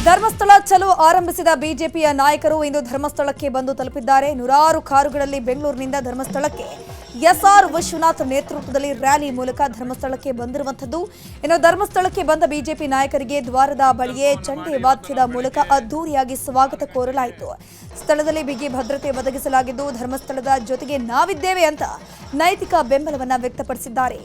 ಧರ್ಮಸ್ಥಳ ಚಲೋ ಆರಂಭಿಸಿದ ಬಿಜೆಪಿಯ ನಾಯಕರು ಇಂದು ಧರ್ಮಸ್ಥಳಕ್ಕೆ ಬಂದು ತಲುಪಿದ್ದಾರೆ. ನೂರಾರು ಕಾರುಗಳಲ್ಲಿ ಬೆಂಗಳೂರಿನಿಂದ ಧರ್ಮಸ್ಥಳಕ್ಕೆ ಎಸ್ಆರ್ ವಿಶ್ವನಾಥ್ ನೇತೃತ್ವದಲ್ಲಿ ರ್ಯಾಲಿ ಮೂಲಕ ಧರ್ಮಸ್ಥಳಕ್ಕೆ ಬಂದಿರುವಂತದ್ದು. ಇನ್ನು ಧರ್ಮಸ್ಥಳಕ್ಕೆ ಬಂದ ಬಿಜೆಪಿ ನಾಯಕರಿಗೆ ದ್ವಾರದ ಬಳಿಯೇ ಚಂಡೆ ವಾದ್ಯದ ಮೂಲಕ ಅದ್ದೂರಿಯಾಗಿ ಸ್ವಾಗತ ಕೋರಲಾಯಿತು. ಸ್ಥಳದಲ್ಲಿ ಬಿಗಿ ಭದ್ರತೆ ಒದಗಿಸಲಾಗಿದ್ದು ಧರ್ಮಸ್ಥಳದ ಜೊತೆಗೆ ನಾವಿದ್ದೇವೆ ಅಂತ ನೈತಿಕ ಬೆಂಬಲವನ್ನ ವ್ಯಕ್ತಪಡಿಸಿದ್ದಾರೆ.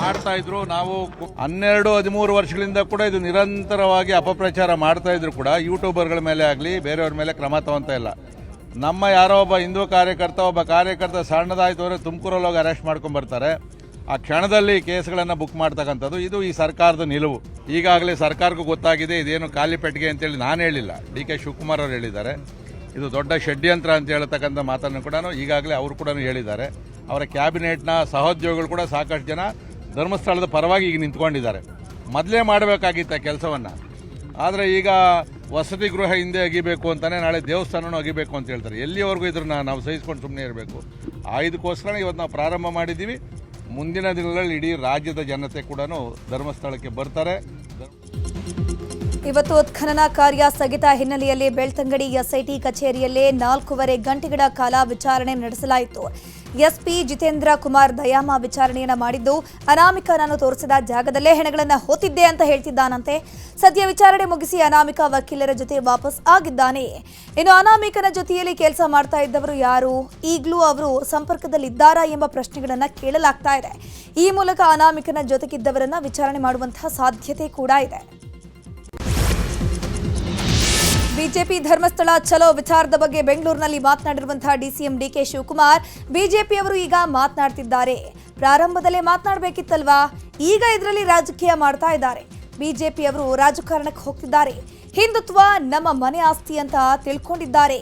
ಮಾಡ್ತಾ ಇದ್ರು. ನಾವು 12-13 ವರ್ಷಗಳಿಂದ ಕೂಡ ಇದು ನಿರಂತರವಾಗಿ ಅಪಪ್ರಚಾರ ಮಾಡ್ತಾ ಇದ್ರು ಕೂಡ ಯೂಟ್ಯೂಬರ್ಗಳ ಮೇಲೆ ಆಗಲಿ ಬೇರೆಯವ್ರ ಮೇಲೆ ಕ್ರಮ ತಗೊಂತ ಇಲ್ಲ. ನಮ್ಮ ಯಾರೋ ಒಬ್ಬ ಹಿಂದೂ ಕಾರ್ಯಕರ್ತ ಸಣ್ಣದಾಯ್ತು ಅಂದರೆ ತುಮಕೂರಲ್ಲಿ ಹೋಗಿ ಅರೆಸ್ಟ್ ಮಾಡ್ಕೊಂಡು ಬರ್ತಾರೆ. ಆ ಕ್ಷಣದಲ್ಲಿ ಕೇಸ್ಗಳನ್ನು ಬುಕ್ ಮಾಡ್ತಕ್ಕಂಥದ್ದು ಇದು ಈ ಸರ್ಕಾರದ ನಿಲುವು. ಈಗಾಗಲೇ ಸರ್ಕಾರಕ್ಕೂ ಗೊತ್ತಾಗಿದೆ ಇದೇನು ಖಾಲಿ ಪೆಟ್ಟಿಗೆ ಅಂತೇಳಿ ನಾನು ಹೇಳಿಲ್ಲ, ಡಿ ಕೆ ಶಿವಕುಮಾರ್ ಅವರು ಹೇಳಿದ್ದಾರೆ. ಇದು ದೊಡ್ಡ ಷಡ್ಯಂತ್ರ ಅಂತ ಹೇಳ್ತಕ್ಕಂಥ ಮಾತನ್ನು ಕೂಡ ಈಗಾಗಲೇ ಅವರು ಕೂಡ ಹೇಳಿದ್ದಾರೆ. ಅವರ ಕ್ಯಾಬಿನೆಟ್ನ ಸಹೋದ್ಯೋಗಿಗಳು ಕೂಡ ಸಾಕಷ್ಟು ಜನ ಧರ್ಮಸ್ಥಳದ ಪರವಾಗಿ ಈಗ ನಿಂತ್ಕೊಂಡಿದ್ದಾರೆ. ಮೊದಲೇ ಮಾಡಬೇಕಾಗಿತ್ತ ಕೆಲಸವನ್ನು, ಆದರೆ ಈಗ ವಸತಿ ಗೃಹ ಹಿಂದೆ ಅಗಿಬೇಕು ಅಂತಾನೆ, ನಾಳೆ ದೇವಸ್ಥಾನನೂ ಅಗಿಬೇಕು ಅಂತ ಹೇಳ್ತಾರೆ. ಎಲ್ಲಿವರೆಗೂ ಇದ್ರನ್ನ ನಾವು ಸಹಿಸ್ಕೊಂಡು ಸುಮ್ಮನೆ ಇರಬೇಕು? ಇದಕ್ಕೋಸ್ಕರ ಇವತ್ತು ನಾವು ಪ್ರಾರಂಭ ಮಾಡಿದ್ದೀವಿ. ಮುಂದಿನ ದಿನಗಳಲ್ಲಿ ಇಡೀ ರಾಜ್ಯದ ಜನತೆ ಕೂಡ ಧರ್ಮಸ್ಥಳಕ್ಕೆ ಬರ್ತಾರೆ. ಇವತ್ತು ಉತ್ಖನನ ಕಾರ್ಯ ಸ್ಥಗಿತ ಹಿನ್ನೆಲೆಯಲ್ಲಿ ಬೆಳ್ತಂಗಡಿ ಎಸ್ಐಟಿ ಕಚೇರಿಯಲ್ಲೇ 4.5 ಗಂಟೆಗಳ ಕಾಲ ವಿಚಾರಣೆ ನಡೆಸಲಾಯಿತು. ಎಸ್ಪಿ ಜಿತೇಂದ್ರ ಕುಮಾರ್ ದಯಾಮ ವಿಚಾರಣೆಯನ್ನ ಮಾಡಿದ್ದು, ಅನಾಮಿಕ ನಾನು ತೋರಿಸಿದ ಜಾಗದಲ್ಲೇ ಹೆಣಗಳನ್ನು ಹೊತ್ತಿದ್ದೆ ಅಂತ ಹೇಳ್ತಿದ್ದಾನಂತೆ. ಸದ್ಯ ವಿಚಾರಣೆ ಮುಗಿಸಿ ಅನಾಮಿಕ ವಕೀಲರ ಜೊತೆ ವಾಪಸ್ ಆಗಿದ್ದಾನೆ. ಇನ್ನು ಅನಾಮಿಕನ ಜೊತೆಯಲ್ಲಿ ಕೆಲಸ ಮಾಡ್ತಾ ಇದ್ದವರು ಯಾರು, ಈಗಲೂ ಅವರು ಸಂಪರ್ಕದಲ್ಲಿದ್ದಾರಾ ಎಂಬ ಪ್ರಶ್ನೆಗಳನ್ನ ಕೇಳಲಾಗ್ತಾ ಇದೆ. ಈ ಮೂಲಕ ಅನಾಮಿಕನ ಜೊತೆಗಿದ್ದವರನ್ನ ವಿಚಾರಣೆ ಮಾಡುವಂತಹ ಸಾಧ್ಯತೆ ಕೂಡ ಇದೆ. ಬಿಜೆಪಿ ಧರ್ಮಸ್ಥಳ ಚಲೋ ವಿಚಾರದ ಬಗ್ಗೆ ಬೆಂಗಳೂರಿನಲ್ಲಿ ಮಾತನಾಡಿರುವಂತಹ ಡಿಸಿಎಂ ಡಿಕೆ ಶಿವಕುಮಾರ್, ಬಿಜೆಪಿಯವರು ಈಗ ಮಾತನಾಡ್ತಿದ್ದಾರೆ. ಪ್ರಾರಂಭದಲ್ಲೇ ಮಾತನಾಡಬೇಕಿತ್ತಲ್ವಾ, ಈಗ ಇದರಲ್ಲಿ ರಾಜಕೀಯ ಮಾಡ್ತಾ ಇದ್ದಾರೆ. ಬಿಜೆಪಿಯವರು ರಾಜಕಾರಣಕ್ಕೆ ಹೋಗ್ತಿದ್ದಾರೆ. ಹಿಂದುತ್ವ ನಮ್ಮ ಮನೆ ಆಸ್ತಿ ಅಂತ ತಿಳ್ಕೊಂಡಿದ್ದಾರೆ.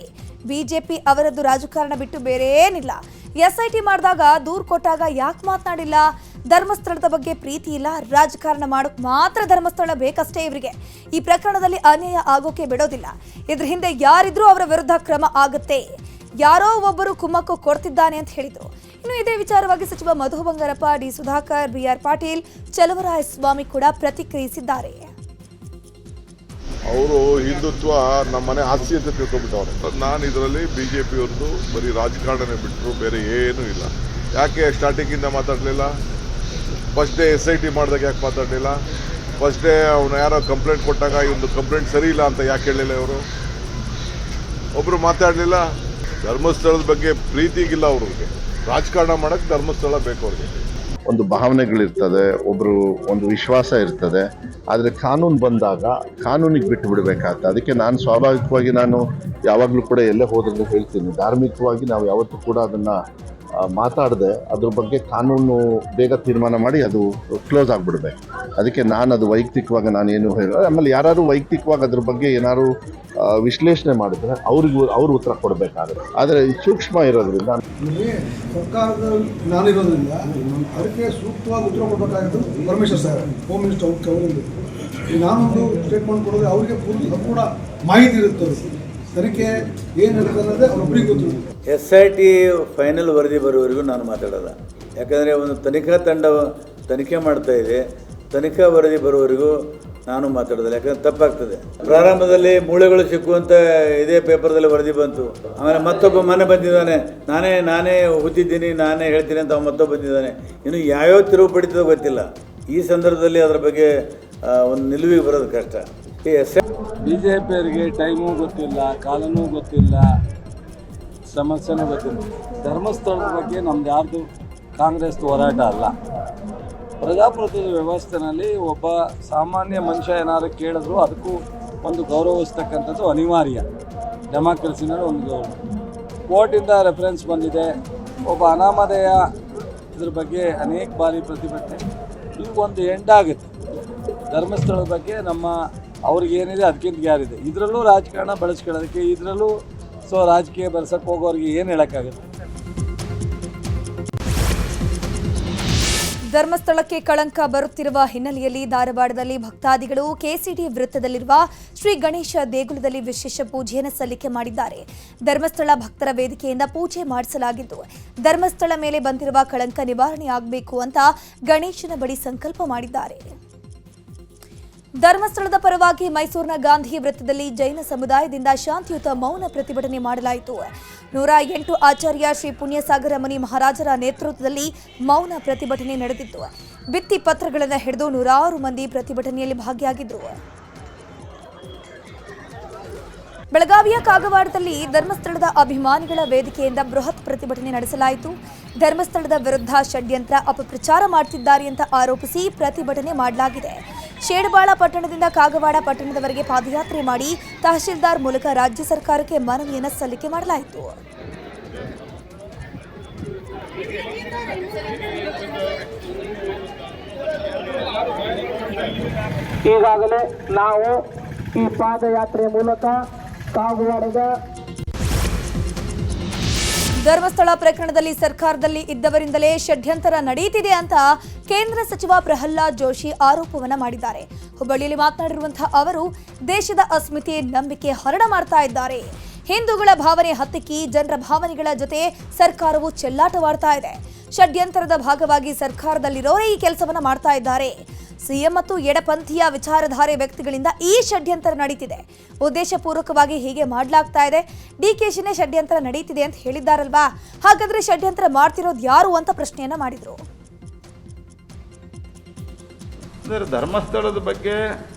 ಬಿಜೆಪಿ ಅವರದ್ದು ರಾಜಕಾರಣ ಬಿಟ್ಟು ಬೇರೆ ಏನಿಲ್ಲ. ಎಸ್ಐಟಿ ಮಾಡಿದಾಗ ದೂರು ಕೊಟ್ಟಾಗ ಯಾಕೆ ಮಾತನಾಡಿಲ್ಲ? ಧರ್ಮಸ್ಥಳದ ಬಗ್ಗೆ ಪ್ರೀತಿ ಇಲ್ಲ, ರಾಜಕಾರಣ ಮಾಡೋಕ್ ಮಾತ್ರ ಧರ್ಮಸ್ಥಳ ಬೇಕಷ್ಟೇ ಇವರಿಗೆ. ಈ ಪ್ರಕರಣದಲ್ಲಿ ಅನ್ಯಾಯ ಆಗೋಕೆ ಬಿಡೋದಿಲ್ಲ. ಇದ್ರ ಹಿಂದೆ ಯಾರಿದ್ರೂ ಅವರ ವಿರುದ್ಧ ಕ್ರಮ ಆಗುತ್ತೆ. ಯಾರೋ ಒಬ್ಬರು ಕುಮ್ಮಕ್ಕು ಕೊಡ್ತಿದ್ದಾನೆ ಅಂತ ಹೇಳಿದ್ರು. ಇನ್ನು ಇದೇ ವಿಚಾರವಾಗಿ ಸಚಿವ ಮಧು ಬಂಗಾರಪ್ಪ, ಡಿ ಸುಧಾಕರ್, ಬಿಆರ್ ಪಾಟೀಲ್, ಚಲುವರಾಯ ಸ್ವಾಮಿ ಕೂಡ ಪ್ರತಿಕ್ರಿಯಿಸಿದ್ದಾರೆ. ಅವರು ಹಿಂದುತ್ವ ನಮ್ಮ ಮನೆ ಆಸ್ತಿ ಅಂತ ತಿಳ್ಕೊಂಡ್ಬಿಟ್ಟವ್ರೆ. ನಾನು ಇದರಲ್ಲಿ ಬಿಜೆಪಿಯವ್ರದ್ದು ಬರೀ ರಾಜಕಾರಣನೇ ಬಿಟ್ಟರು ಬೇರೆ ಏನೂ ಇಲ್ಲ. ಯಾಕೆ ಸ್ಟಾರ್ಟಿಂಗಿಂದ ಮಾತಾಡಲಿಲ್ಲ? ಫಸ್ಟ್ ಡೇ SIT ಮಾಡಿದಾಗ ಯಾಕೆ ಮಾತಾಡಲಿಲ್ಲ? ಫಸ್ಟ್ ಡೇ ಅವನು ಯಾರೋ ಕಂಪ್ಲೇಂಟ್ ಕೊಟ್ಟಾಗ ಇವೊಂದು ಕಂಪ್ಲೇಂಟ್ ಸರಿ ಇಲ್ಲ ಅಂತ ಯಾಕೆ ಹೇಳಲಿಲ್ಲ? ಇವರು ಒಬ್ಬರು ಮಾತಾಡಲಿಲ್ಲ. ಧರ್ಮಸ್ಥಳದ ಬಗ್ಗೆ ಪ್ರೀತಿಗಿಲ್ಲ ಅವ್ರಿಗೆ. ರಾಜಕಾರಣ ಮಾಡೋಕ್ಕೆ ಧರ್ಮಸ್ಥಳ ಬೇಕು ಅವ್ರಿಗೆ. ಒಂದು ಭಾವನೆಗಳಿರ್ತದೆ, ಒಂದು ವಿಶ್ವಾಸ ಇರ್ತದೆ. ಆದರೆ ಕಾನೂನು ಬಂದಾಗ ಕಾನೂನಿಗೆ ಬಿಟ್ಟು ಬಿಡಬೇಕಾಗ್ತದೆ. ಅದಕ್ಕೆ ನಾನು ಸ್ವಾಭಾವಿಕವಾಗಿ ಯಾವಾಗಲೂ ಕೂಡ ಎಲ್ಲೇ ಹೋದ್ರೂ ಹೇಳ್ತೀನಿ, ಧಾರ್ಮಿಕವಾಗಿ ನಾವು ಯಾವತ್ತೂ ಕೂಡ ಅದನ್ನು ಮಾತಾಡದೆ ಅದ್ರ ಬಗ್ಗೆ ಕಾನೂನು ಬೇಗ ತೀರ್ಮಾನ ಮಾಡಿ ಅದು ಕ್ಲೋಸ್ ಆಗಿಬಿಡ್ಬೇಕು. ಅದಕ್ಕೆ ಅದು ವೈಯಕ್ತಿಕವಾಗಿ ನಾನೇನು ಹೇಳೋದು. ಆಮೇಲೆ ಯಾರು ವೈಯಕ್ತಿಕವಾಗಿ ಅದ್ರ ಬಗ್ಗೆ ಏನಾದ್ರು ವಿಶ್ಲೇಷಣೆ ಮಾಡಿದ್ರೆ ಅವ್ರು ಉತ್ತರ ಕೊಡಬೇಕಾಗುತ್ತೆ. ಆದರೆ ಸೂಕ್ಷ್ಮ ಇರೋದ್ರಿಂದ ಸರ್ಕಾರದ ನಾನಿರೋದ್ರಿಂದ ಅದಕ್ಕೆ ಸೂಕ್ತವಾಗಿ ಉತ್ತರ ಕೊಡಬೇಕಾಗಿದ್ದು ಪರಮೇಶ್ವರ್ ಸರ್, ಹೋಮ್ ಮಿನಿಸ್ಟರ್ ಅವರಿಂದ. ನಾನೊಂದು ಸ್ಟೇಟ್ಮೆಂಟ್ ಕೊಡೋದು ಅವರಿಗೆ ಕೂಡ ಮಾಹಿತಿ ಇರುತ್ತೆ. ತನಿಖೆ ಏನು ನಡೀತದೆ ಅನ್ನೋದೇ ಅವರೊಬ್ಬರಿಗೆ ಗೊತ್ತಿರುತ್ತೆ. SIT ಫೈನಲ್ ವರದಿ ಬರೋವರೆಗೂ ನಾನು ಮಾತಾಡೋಲ್ಲ. ಯಾಕಂದರೆ ಒಂದು ತನಿಖಾ ತಂಡ ತನಿಖೆ ಮಾಡ್ತಾ ಇದೆ, ತನಿಖಾ ವರದಿ ಬರೋವರೆಗೂ ನಾನು ಮಾತಾಡೋದಿಲ್ಲ. ಯಾಕಂದರೆ ತಪ್ಪಾಗ್ತದೆ. ಪ್ರಾರಂಭದಲ್ಲಿ ಮೂಳೆಗಳು ಸಿಕ್ಕುವಂಥ ಇದೇ ಪೇಪರ್ದಲ್ಲಿ ವರದಿ ಬಂತು. ಆಮೇಲೆ ಮತ್ತೊಬ್ಬ ಮನೆ ಬಂದಿದ್ದಾನೆ, ನಾನೇ ಹುತ್ತಿದ್ದೀನಿ, ನಾನೇ ಹೇಳ್ತೀನಿ ಅಂತ ಮತ್ತೊಬ್ಬ ಬಂದಿದ್ದಾನೆ. ಇನ್ನು ಯಾವ್ಯಾವ ತಿರುವು ಪಡಿತದೋ ಗೊತ್ತಿಲ್ಲ. ಈ ಸಂದರ್ಭದಲ್ಲಿ ಅದರ ಬಗ್ಗೆ ಒಂದು ನಿಲುವಿಗೆ ಬರೋದು ಕಷ್ಟ. ಬಿಜೆಪಿಯವರಿಗೆ ಟೈಮೂ ಗೊತ್ತಿಲ್ಲ, ಕಾಲನೂ ಗೊತ್ತಿಲ್ಲ, ಸಮಸ್ಯೆನೂ ಗೊತ್ತಿಲ್ಲ. ಧರ್ಮಸ್ಥಳದ ಬಗ್ಗೆ ನಮ್ದು ಯಾರ್ದು ಕಾಂಗ್ರೆಸ್ ಹೋರಾಟ ಅಲ್ಲ. ಪ್ರಜಾಪ್ರಭುತ್ವದ ವ್ಯವಸ್ಥೆಯಲ್ಲಿ ಒಬ್ಬ ಸಾಮಾನ್ಯ ಮನುಷ್ಯ ಏನಾದ್ರು ಕೇಳಿದ್ರು ಅದಕ್ಕೂ ಒಂದು ಗೌರವಿಸ್ತಕ್ಕಂಥದ್ದು ಅನಿವಾರ್ಯ. ಡೆಮಾಕ್ರಸಿನಲ್ಲಿ ಒಂದು ಗೌರವ. ಕೋರ್ಟಿಂದ ರೆಫರೆನ್ಸ್ ಬಂದಿದೆ. ಒಬ್ಬ ಅನಾಮಧೇಯ ಇದ್ರ ಬಗ್ಗೆ ಅನೇಕ ಬಾರಿ ಪ್ರತಿಭಟನೆ. ಈಗ ಒಂದು ಎಂಡಾಗುತ್ತೆ. ಧರ್ಮಸ್ಥಳದ ಬಗ್ಗೆ ಅವ್ರಿಗೇನಿದೆ ಅದಕ್ಕಿಂತ ಯಾರಿದೆ. ಇದರಲ್ಲೂ ರಾಜಕಾರಣ ಬಳಸ್ಕೊಳ್ಳೋದಕ್ಕೆ, ಇದರಲ್ಲೂ ರಾಜಕೀಯ ಬೆಳೆಸಕ್ಕೆ ಹೋಗೋರಿಗೆ ಏನು ಹೇಳೋಕ್ಕಾಗುತ್ತೆ? ಧರ್ಮಸ್ಥಳಕ್ಕೆ ಕಳಂಕ ಬರುತ್ತಿರುವ ಹಿನ್ನೆಲೆಯಲ್ಲಿ ಧಾರವಾಡದಲ್ಲಿ ಭಕ್ತಾದಿಗಳು ಕೆಸಿಡಿ ವೃತ್ತದಲ್ಲಿರುವ ಶ್ರೀ ಗಣೇಶ ದೇಗುಲದಲ್ಲಿ ವಿಶೇಷ ಪೂಜೆಯನ್ನು ಸಲ್ಲಿಕೆ ಮಾಡಿದ್ದಾರೆ. ಧರ್ಮಸ್ಥಳ ಭಕ್ತರ ವೇದಿಕೆಯಿಂದ ಪೂಜೆ ಮಾಡಿಸಲಾಗಿದ್ದು, ಧರ್ಮಸ್ಥಳ ಮೇಲೆ ಬಂದಿರುವ ಕಳಂಕ ನಿವಾರಣೆಯಾಗಬೇಕು ಅಂತ ಗಣೇಶನ ಬಳಿ ಸಂಕಲ್ಪ ಮಾಡಿದ್ದಾರೆ. ಧರ್ಮಸ್ಥಳದ ಪರವಾಗಿ ಮೈಸೂರಿನ ಗಾಂಧಿ ವೃತ್ತದಲ್ಲಿ ಜೈನ ಸಮುದಾಯದಿಂದ ಶಾಂತಿಯುತ ಮೌನ ಪ್ರತಿಭಟನೆ ಮಾಡಲಾಯಿತು. 108 ಆಚಾರ್ಯ ಶ್ರೀ ಪುಣ್ಯಸಾಗರ ಮುನಿ ಮಹಾರಾಜರ ನೇತೃತ್ವದಲ್ಲಿ ಮೌನ ಪ್ರತಿಭಟನೆ ನಡೆದಿತ್ತು. ಭಿತ್ತಿ ಪತ್ರಗಳನ್ನು ಹಿಡಿದು 100 ಮಂದಿ ಪ್ರತಿಭಟನೆಯಲ್ಲಿ ಭಾಗಿಯಾಗಿದ್ದರು. ಬೆಳಗಾವಿಯ ಕಾಗವಾಡದಲ್ಲಿ ಧರ್ಮಸ್ಥಳದ ಅಭಿಮಾನಿಗಳ ವೇದಿಕೆಯಿಂದ ಬೃಹತ್ ಪ್ರತಿಭಟನೆ ನಡೆಸಲಾಯಿತು. ಧರ್ಮಸ್ಥಳದ ವಿರುದ್ಧ ಷಡ್ಯಂತ್ರ ಅಪಪ್ರಚಾರ ಮಾಡುತ್ತಿದ್ದಾರೆ ಅಂತ ಆರೋಪಿಸಿ ಪ್ರತಿಭಟನೆ ಮಾಡಲಾಗಿದೆ. ಶೇಡಬಾಳ ಪಟ್ಟಣದಿಂದ ಕಾಗವಾಡ ಪಟ್ಟಣದವರೆಗೆ ಪಾದಯಾತ್ರೆ ಮಾಡಿ ತಹಶೀಲ್ದಾರ್ ಮೂಲಕ ರಾಜ್ಯ ಸರ್ಕಾರಕ್ಕೆ ಮನವಿಯನ್ನು ಸಲ್ಲಿಕೆ ಮಾಡಲಾಯಿತು. ಈಗಾಗಲೇ ನಾವು ಈ ಪಾದಯಾತ್ರೆ ಮೂಲಕ ಕಾಗವಾಡದ ಧರ್ಮಸ್ಥಳ ಪ್ರಕರಣದಲ್ಲಿ ಸರ್ಕಾರದಲ್ಲಿ ಇದ್ದವರಿಂದಲೇ ಷಡ್ಯಂತರ ನಡೆಯುತ್ತಿದೆ ಅಂತ ಕೇಂದ್ರ ಸಚಿವ ಪ್ರಹ್ಲಾದ್ ಜೋಶಿ ಆರೋಪವನ್ನ ಮಾಡಿದ್ದಾರೆ. ಹುಬ್ಬಳ್ಳಿಯಲ್ಲಿ ಮಾತನಾಡಿರುವಂತಹ ಅವರು ದೇಶದ ಅಸ್ಮಿತೆ ನಂಬಿಕೆ ಹರಣ ಮಾಡ್ತಾ ಇದ್ದಾರೆ. ಹಿಂದೂಗಳ ಭಾವನೆ ಹತ್ತಿಕ್ಕಿ ಜನರ ಭಾವನೆಗಳ ಜೊತೆ ಸರ್ಕಾರವು ಚೆಲ್ಲಾಟವಾಡ್ತಾ ಇದೆ. ಷಡ್ಯಂತರದ ಭಾಗವಾಗಿ ಸರ್ಕಾರದಲ್ಲಿರೋರೇ ಈ ಕೆಲಸವನ್ನ ಮಾಡ್ತಾ ಇದ್ದಾರೆ. ಸಿಎಂ ಮತ್ತು ಎಡಪಂಥೀಯ ವಿಚಾರಧಾರೆ ವ್ಯಕ್ತಿಗಳಿಂದ ಈ ಷಡ್ಯಂತರ ನಡೀತಿದೆ. ಉದ್ದೇಶಪೂರ್ವಕವಾಗಿ ಹೀಗೆ ಮಾಡಲಾಗ್ತಾ ಇದೆ. ಡಿಕೆಶಿನೇ ಷಡ್ಯಂತರ ನಡೀತಿದೆ ಅಂತ ಹೇಳಿದ್ದಾರಲ್ವಾ, ಹಾಗಾದ್ರೆ ಷಡ್ಯಂತರ ಮಾಡ್ತಿರೋದು ಯಾರು ಅಂತ ಪ್ರಶ್ನೆಯನ್ನ ಮಾಡಿದ್ರು. ಧರ್ಮಸ್ಥಳದ ಬಗ್ಗೆ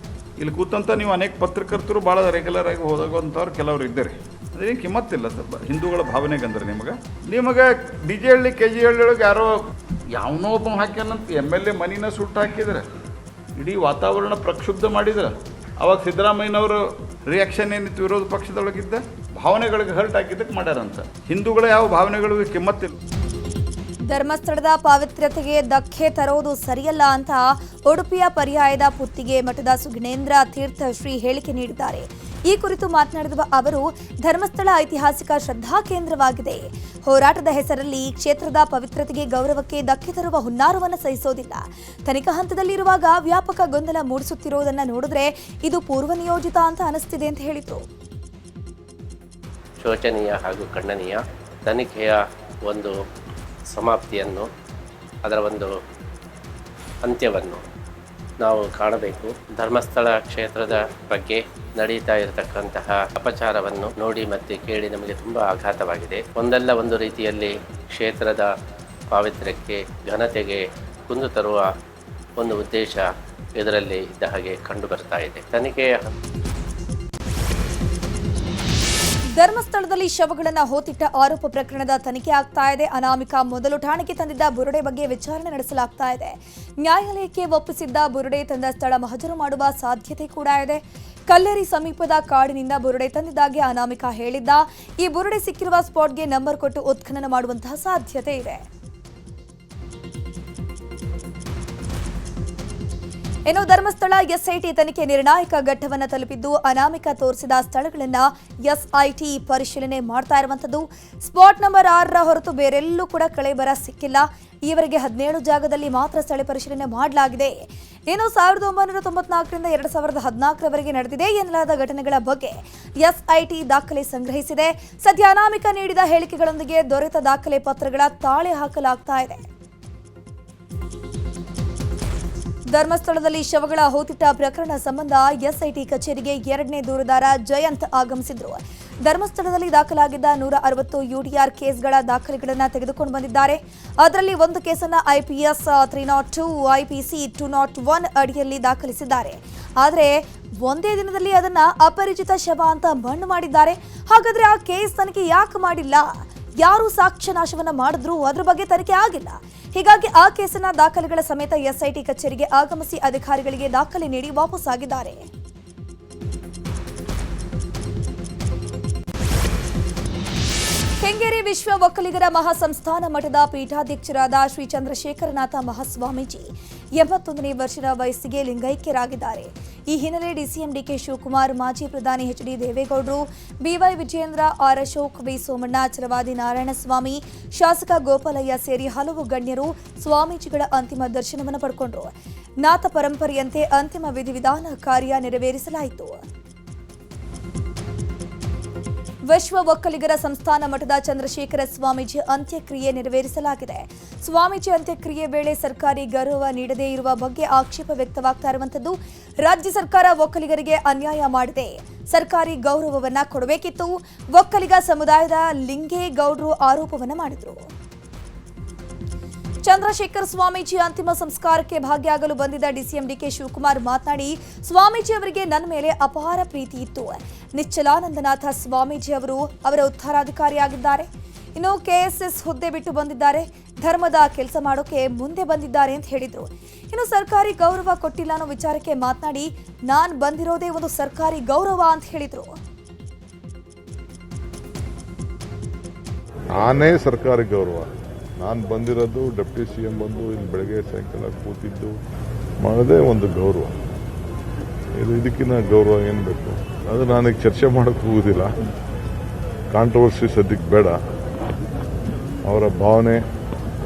ಇಲ್ಲಿ ಕೂತಂತ ನೀವು ಅನೇಕ ಪತ್ರಕರ್ತರು ಭಾಳ ರೆಗ್ಯುಲರ್ ಆಗಿ ಹೋದಾಗಂಥವ್ರು ಕೆಲವರು ಇದ್ದಾರೆ. ಅದೇನು ಕಿಮ್ಮತ್ತಿಲ್ಲ ಸ್ವಲ್ಪ ಹಿಂದೂಗಳ ಭಾವನೆಗಂದ್ರೆ ನಿಮಗೆ ಡಿ ಜೆ ಹಳ್ಳಿ ಕೆ ಜಿ ಹಳ್ಳಿಯೊಳಗೆ ಯಾವನೋ ಒಬ್ಬ ಹಾಕ್ಯಾನಂತ MLA ಮನಿನ ಸುಟ್ಟು ಹಾಕಿದ್ರೆ, ಇಡೀ ವಾತಾವರಣ ಪ್ರಕ್ಷುಬ್ಧ ಮಾಡಿದ್ರೆ, ಅವಾಗ ಸಿದ್ದರಾಮಯ್ಯನವರು ರಿಯಾಕ್ಷನ್ ಏನಿತ್ತು ವಿರೋಧ ಪಕ್ಷದೊಳಗಿದ್ದ ಭಾವನೆಗಳಿಗೆ ಹರ್ಟ್ ಹಾಕಿದ್ದಕ್ಕೆ ಮಾಡ್ಯಾರಂತ. ಹಿಂದೂಗಳ ಯಾವ ಭಾವನೆಗಳಿಗೂ ಕಿಮ್ಮತ್ತಿಲ್ಲ. ಧರ್ಮಸ್ಥಳದ ಪಾವಿತ್ರ್ಯತೆಗೆ ಧಕ್ಕೆ ತರೋದು ಸರಿಯಲ್ಲ ಅಂತ ಉಡುಪಿಯ ಪರ್ಯಾಯದ ಪುತ್ತಿಗೆ ಮಠದ ಸುಗುಣೇಂದ್ರ ತೀರ್ಥ ಶ್ರೀ ಹೇಳಿಕೆ ನೀಡಿದ್ದಾರೆ. ಈ ಕುರಿತು ಮಾತನಾಡಿರುವ ಅವರು, ಧರ್ಮಸ್ಥಳ ಐತಿಹಾಸಿಕ ಶ್ರದ್ಧಾ ಕೇಂದ್ರವಾಗಿದೆ. ಹೋರಾಟದ ಹೆಸರಲ್ಲಿ ಕ್ಷೇತ್ರದ ಪವಿತ್ರತೆಗೆ ಗೌರವಕ್ಕೆ ಧಕ್ಕೆ ತರುವ ಹುನ್ನಾರವನ್ನು ಸಹಿಸೋದಿಲ್ಲ. ತನಿಖಾ ಹಂತದಲ್ಲಿರುವಾಗ ವ್ಯಾಪಕ ಗೊಂದಲ ಮೂಡಿಸುತ್ತಿರುವುದನ್ನು ನೋಡಿದ್ರೆ ಇದು ಪೂರ್ವ ನಿಯೋಜಿತ ಅಂತ ಅನಿಸ್ತಿದೆ ಅಂತ ಹೇಳಿದರು. ಶೋಚನೀಯ ಹಾಗೂ ಖಂಡನೀಯ ತನಿಖೆಯ ಒಂದು ಸಮಾಪ್ತಿಯನ್ನು, ಅದರ ಒಂದು ಅಂತ್ಯವನ್ನು ನಾವು ಕಾಣಬೇಕು. ಧರ್ಮಸ್ಥಳ ಕ್ಷೇತ್ರದ ಬಗ್ಗೆ ನಡೀತಾ ಇರತಕ್ಕಂತಹ ಅಪಚಾರವನ್ನು ನೋಡಿ ಮತ್ತು ಕೇಳಿ ನಮಗೆ ತುಂಬ ಆಘಾತವಾಗಿದೆ. ಒಂದಲ್ಲ ಒಂದು ರೀತಿಯಲ್ಲಿ ಕ್ಷೇತ್ರದ ಪಾವಿತ್ರ್ಯಕ್ಕೆ ಘನತೆಗೆ ಕುಂದು ತರುವ ಒಂದು ಉದ್ದೇಶ ಇದರಲ್ಲಿ ಇದ್ದ ಹಾಗೆ ಕಂಡು ಬರ್ತಾ ಇದೆ. ತನಿಖೆಯ ಧರ್ಮಸ್ಥಳದಲ್ಲಿ ಶವಗಳನ್ನು ಹೋತಿಟ್ಟ ಆರೋಪ ಪ್ರಕರಣದ ತನಿಖೆ ಆಗ್ತಾ ಇದೆ. ಅನಾಮಿಕಾ ಮೊದಲು ಠಾಣೆಗೆ ತಂದಿದ್ದ ಬುರುಡೆ ಬಗ್ಗೆ ವಿಚಾರಣೆ ನಡೆಸಲಾಗ್ತಾ ಇದೆ. ನ್ಯಾಯಾಲಯಕ್ಕೆ ಒಪ್ಪಿಸಿದ್ದ ಬುರುಡೆ ತಂದ ಸ್ಥಳ ಮಹಜರು ಮಾಡುವ ಸಾಧ್ಯತೆ ಕೂಡ ಇದೆ. ಕಲ್ಲೇರಿ ಸಮೀಪದ ಕಾಡಿನಿಂದ ಬುರುಡೆ ತಂದಿದ್ದಾಗೆ ಅನಾಮಿಕಾ ಹೇಳಿದ್ದ. ಈ ಬುರುಡೆ ಸಿಕ್ಕಿರುವ ಸ್ಪಾಟ್ಗೆ ನಂಬರ್ ಕೊಟ್ಟು ಉತ್ಖನನ ಮಾಡುವಂತಹ ಸಾಧ್ಯತೆ ಇದೆ. ಇನ್ನು ಧರ್ಮಸ್ಥಳ ಎಸ್ಐಟಿ ತನಿಖೆ ನಿರ್ಣಾಯಕ ಘಟ್ಟವನ್ನು ತಲುಪಿದ್ದು, ಅನಾಮಿಕಾ ತೋರಿಸಿದ ಸ್ಥಳಗಳನ್ನು ಎಸ್ಐಟಿ ಪರಿಶೀಲನೆ ಮಾಡ್ತಾ ಇರುವಂಥದ್ದು. ಸ್ಪಾಟ್ ನಂಬರ್ 6ರ ಹೊರತು ಬೇರೆಲ್ಲೂ ಕೂಡ ಕಳೆಬರ ಸಿಕ್ಕಿಲ್ಲ. ಈವರೆಗೆ 17 ಜಾಗದಲ್ಲಿ ಮಾತ್ರ ಸ್ಥಳ ಪರಿಶೀಲನೆ ಮಾಡಲಾಗಿದೆ. ಇನ್ನು 1994ರಿಂದ 2014ರವರೆಗೆ ನಡೆದಿದೆ ಎನ್ನಲಾದ ಘಟನೆಗಳ ಬಗ್ಗೆ ಎಸ್ಐಟಿ ದಾಖಲೆ ಸಂಗ್ರಹಿಸಿದೆ. ಸದ್ಯ ಅನಾಮಿಕಾ ನೀಡಿದ ಹೇಳಿಕೆಗಳೊಂದಿಗೆ ದೊರೆತ ದಾಖಲೆ ಪತ್ರಗಳ ತಾಳೆ ಹಾಕಲಾಗ್ತಾ ಇದೆ. ಧರ್ಮಸ್ಥಳದಲ್ಲಿ ಶವಗಳ ಹೋತಿಟ್ಟ ಪ್ರಕರಣ ಸಂಬಂಧ ಎಸ್ಐಟಿ ಕಚೇರಿಗೆ 2ನೇ ದೂರುದಾರ ಜಯಂತ್ ಆಗಮಿಸಿದ್ರು. ಧರ್ಮಸ್ಥಳದಲ್ಲಿ ದಾಖಲಾಗಿದ್ದ 160 UDR ಕೇಸ್ಗಳ ದಾಖಲೆಗಳನ್ನು ತೆಗೆದುಕೊಂಡು ಬಂದಿದ್ದಾರೆ. ಅದರಲ್ಲಿ ಒಂದು ಕೇಸನ್ನು IPS 302, IPC 201 ಅಡಿಯಲ್ಲಿ ದಾಖಲಿಸಿದ್ದಾರೆ. ಆದರೆ ಒಂದೇ ದಿನದಲ್ಲಿ ಅದನ್ನ ಅಪರಿಚಿತ ಶವ ಅಂತ ಮಣ್ಣು ಮಾಡಿದ್ದಾರೆ. ಹಾಗಾದ್ರೆ ಆ ಕೇಸ್ ತನಿಖೆ ಯಾಕೆ ಮಾಡಿಲ್ಲ? ಯಾರು ಸಾಕ್ಷ್ಯ ನಾಶವನ್ನ ಮಾಡಿದ್ರು ಅದ್ರ ಬಗ್ಗೆ ತನಿಖೆ ಆಗಿಲ್ಲ. ಹೀಗಾಗಿ ಆ ಕೇಸಿನ ದಾಖಲೆಗಳ ಸಮೇತ ಎಸ್ಐಟಿ ಕಚೇರಿಗೆ ಆಗಮಿಸಿ ಅಧಿಕಾರಿಗಳಿಗೆ ದಾಖಲೆ ನೀಡಿ ವಾಪಸ್ ಆಗಿದ್ದಾರೆ. ಕೆಂಗೇರಿ ವಿಶ್ವ ಒಕ್ಕಲಿಗರ ಮಹಾಸಂಸ್ಥಾನ ಮಠದ ಪೀಠಾಧ್ಯಕ್ಷರಾದ ಶ್ರೀ ಚಂದ್ರಶೇಖರನಾಥ ಮಹಾಸ್ವಾಮೀಜಿ 81ನೇ ವರ್ಷದ ವಯಸ್ಸಿಗೆ ಲಿಂಗೈಕ್ಯರಾಗಿದ್ದಾರೆ. ಈ ಹಿನ್ನೆಲೆ ಡಿಸಿಎಂ ಡಿಕೆ ಶಿವಕುಮಾರ್, ಮಾಜಿ ಪ್ರಧಾನಿ ಎಚ್ಡಿ ದೇವೇಗೌಡರು, B Y Vijayendra, R Ashok, V Somanna, Chalavadi Narayanaswamy, ಶಾಸಕ ಗೋಪಾಲಯ್ಯ ಸೇರಿ ಹಲವು ಗಣ್ಯರು ಸ್ವಾಮೀಜಿಗಳ ಅಂತಿಮ ದರ್ಶನವನ್ನು ಪಡೆಕೊಂಡರು. ನಾಥ ಪರಂಪರೆಯಂತೆ ಅಂತಿಮ ವಿಧಿವಿಧಾನ ಕಾರ್ಯ ನೆರವೇರಿಸಲಾಯಿತು. ವಿಶ್ವ ಒಕ್ಕಲಿಗರ ಸಂಸ್ಥಾನ ಮಠದ ಚಂದ್ರಶೇಖರ ಸ್ವಾಮೀಜಿ ಅಂತ್ಯಕ್ರಿಯೆ ನೆರವೇರಿಸಲಾಗಿದೆ. ಸ್ವಾಮೀಜಿ ಅಂತ್ಯಕ್ರಿಯೆ ವೇಳೆ ಸರ್ಕಾರಿ ಗೌರವ ನೀಡದೇ ಇರುವ ಬಗ್ಗೆ ಆಕ್ಷೇಪ ವ್ಯಕ್ತವಾಗ್ತಾ ಇರುವಂತದ್ದು. ರಾಜ್ಯ ಸರ್ಕಾರ ಒಕ್ಕಲಿಗರಿಗೆ ಅನ್ಯಾಯ ಮಾಡಿದೆ, ಸರ್ಕಾರಿ ಗೌರವವನ್ನ ಕೊಡಬೇಕಿತ್ತು. ಒಕ್ಕಲಿಗ ಸಮುದಾಯದ ಲಿಂಗೇಗೌಡರು ಆರೋಪವನ್ನ ಮಾಡಿದರು. ಚಂದ್ರಶೇಖರ್ ಸ್ವಾಮೀಜಿ ಅಂತಿಮ ಸಂಸ್ಕಾರಕ್ಕೆ ಭಾಗಿಯಾಗಲು ಬಂದಿದ್ದ ಡಿಸಿಎಂ ಡಿಕೆ ಶಿವಕುಮಾರ್ ಮಾತನಾಡಿ, ಸ್ವಾಮೀಜಿ ಅವರಿಗೆ ನನ್ನ ಮೇಲೆ ಅಪಾರ ಪ್ರೀತಿ ಇತ್ತು. ನಿಶ್ಚಲಾನಂದನಾಥ ಸ್ವಾಮೀಜಿ ಅವರು ಅವರ ಉತ್ತರಾಧಿಕಾರಿಯಾಗಿದ್ದಾರೆ. ಇನ್ನು ಕೆಎಸ್ಎಸ್ ಹುದ್ದೆ ಬಿಟ್ಟು ಬಂದಿದ್ದಾರೆ, ಧರ್ಮದ ಕೆಲಸ ಮಾಡೋಕೆ ಮುಂದೆ ಬಂದಿದ್ದಾರೆ ಅಂತ ಹೇಳಿದ್ರು. ಇನ್ನು ಸರ್ಕಾರಿ ಗೌರವ ಕೊಟ್ಟಿಲ್ಲ ಅನ್ನೋ ವಿಚಾರಕ್ಕೆ ಮಾತನಾಡಿ, ನಾನ್ ಬಂದಿರೋದೇ ಒಂದು ಸರ್ಕಾರಿ ಗೌರವ ಅಂತ ಹೇಳಿದ್ರು. ನಾನೇ ಸರ್ಕಾರಿ ಗೌರವ. ನಾನು ಬಂದಿರೋದು ಡೆಪ್ಟಿ ಸಿ ಎಂ ಬಂದು ಇಲ್ಲಿ ಬೆಳಗ್ಗೆ ಸಾಯಂಕಾಲ ಕೂತಿದ್ದು ಮಾಡೋದೇ ಒಂದು ಗೌರವ. ಇದಕ್ಕಿಂತ ಗೌರವ ಏನು ಬೇಕು? ಅದು ನಾನೀಗ ಚರ್ಚೆ ಮಾಡೋಕ್ಕೆ ಹೋಗುವುದಿಲ್ಲ. ಕಾಂಟ್ರವರ್ಸಿ ಸದ್ಯಕ್ಕೆ ಬೇಡ. ಅವರ ಭಾವನೆ,